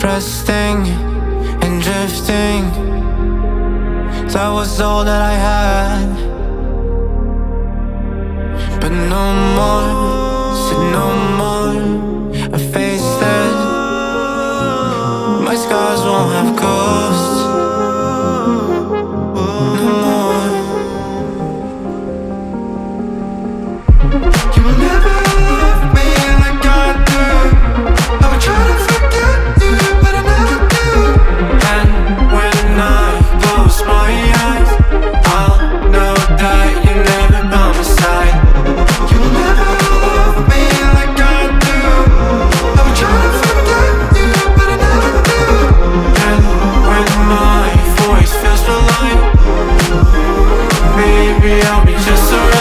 resting and drifting. That was all that I had. But no more, said no more. I faced it. My scars won't have ghosts. No more. You will never love me like I do. I would try to forget you, but I never do. And when I close my eyes, I'll know that you're never by my side. You will never love me like I do. I would try to forget you, but I never do. And when my voice feels reliant, maybe I'll be just alright.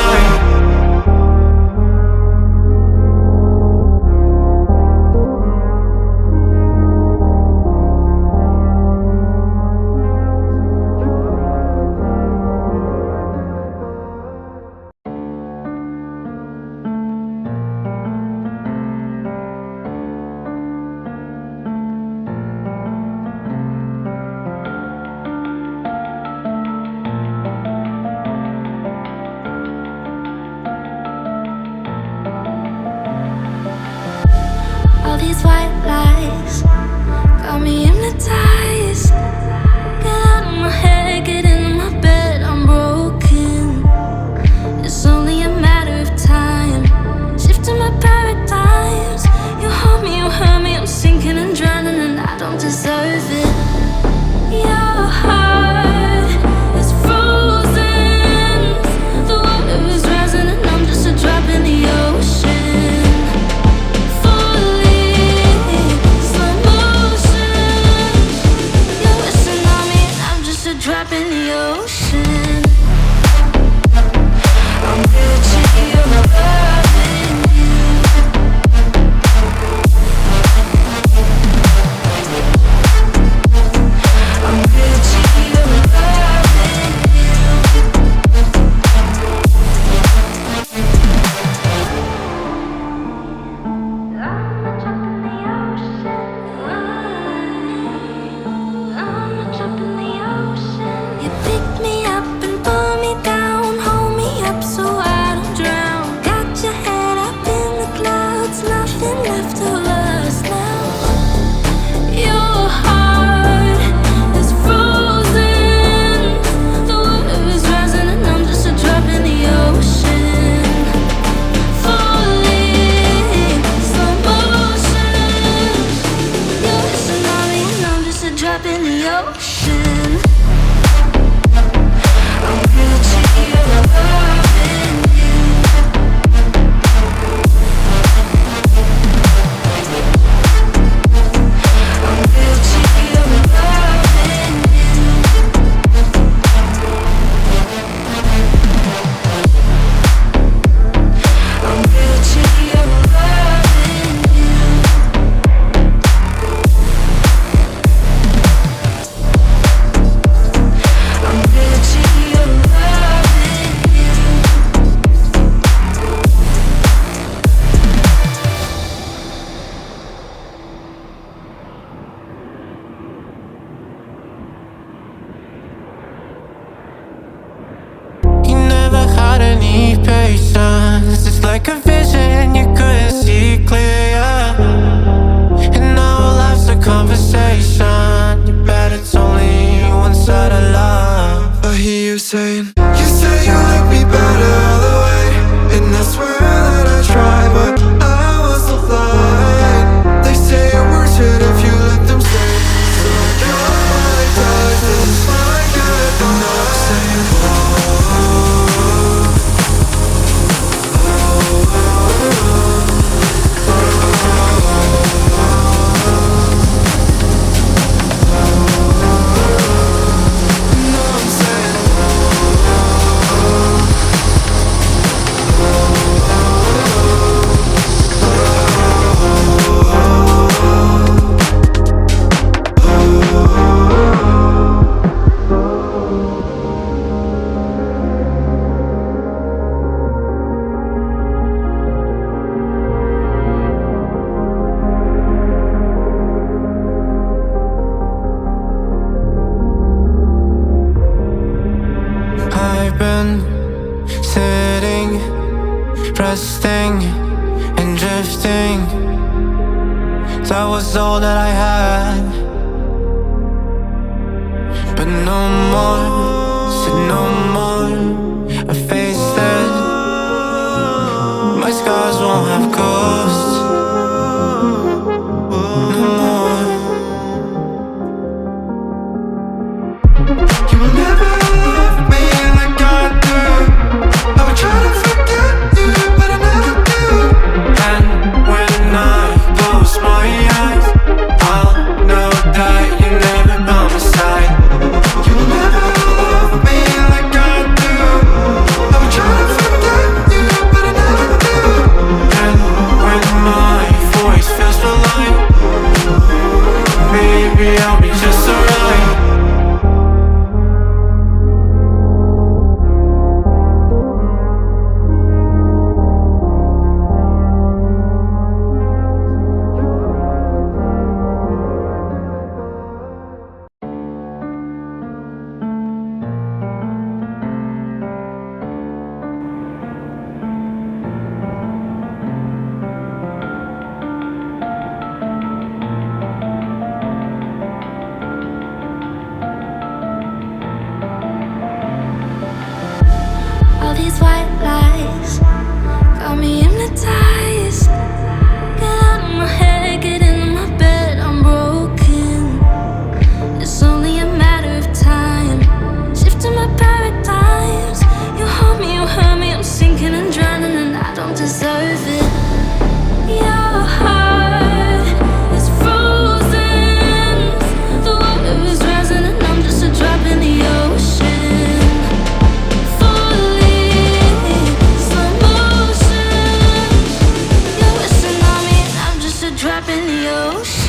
All these white lies got me hypnotized. Get out of my head, get into my bed, I'm broken. It's only a matter of time, shifting my paradigms. You hurt me, I'm sinking and drowning, and I don't deserve it. Your heart is frozen, the water is rising, and I'm just a drop in the ocean. Drop in the ocean. I'm guilty of loving you. I'm guilty of loving I'm a drop in the ocean. I'm a drop in the ocean. You pick me up and pull me down, hold me up so I don't drown. Got your head up in the clouds, nothing left of us now. Your heart is frozen, the water is rising, and I'm just a drop in the ocean. Falling, slow motion. You're a tsunami, and I'm just a drop in the ocean. I'm guilty of loving you. I'm guilty of loving you. I'm guilty of loving you. resting and drifting. That was all that I had. But no more, said no more. I faced it. My scars won't have ghosts. No more. You will never love me like I do. I would try to forget you, but I never do. And when I close my eyes, I'll know that you never by my side. You will never love me like I do. I would try to forget you, but I never do. And when my voice feels so light, maybe I'll be just alright. All these white lies got me hypnotized. Get out of my head, get into my bed, I'm broken. It's only a matter of time. Shifting my paradigms. You hold me, you hurt me, I'm sinking and drowning, and I don't deserve it. Your heart is frozen. The water is rising, and I'm just a drop in the ocean. Drop in the ocean.